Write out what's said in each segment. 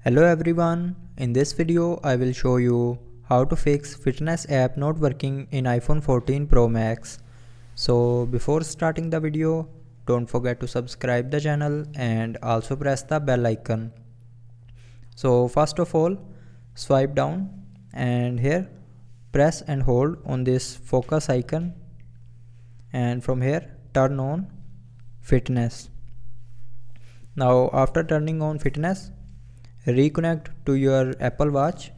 Hello everyone, in this video I will show you how to fix fitness app not working in iPhone 14 Pro Max. So before starting the video, don't forget to subscribe the channel and also press the bell icon. So first of all, swipe down and here press and hold on this focus icon, and from here turn on fitness. Now after turning on fitness, reconnect to your Apple Watch,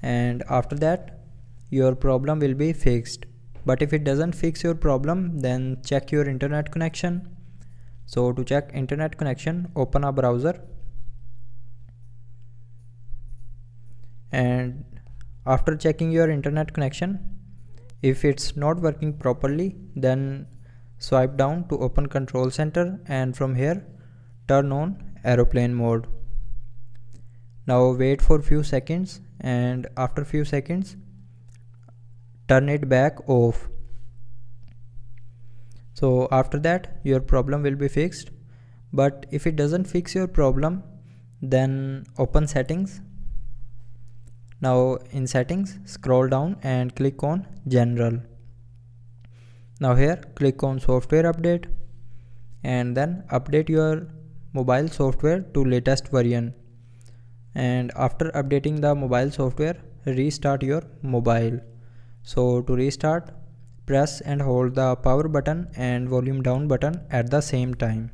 and after that your problem will be fixed. But if it doesn't fix your problem, then check your internet connection. So to check internet connection, open a browser, and after checking your internet connection, if it's not working properly, then swipe down to open control center, and from here turn on aeroplane mode. Now wait for few seconds, and after few seconds turn it back off. So after that your problem will be fixed. But if it doesn't fix your problem, then open settings. Now in settings, scroll down and click on general. Now here click on software update, and then update your mobile software to latest version. And after updating the mobile software, restart your mobile. So to restart, press and hold the power button and volume down button at the same time.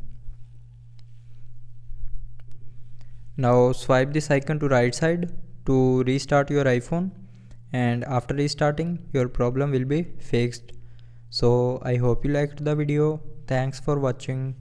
Now swipe this icon to right side to restart your iPhone, and after restarting your problem will be fixed. So I hope you liked the video. Thanks for watching.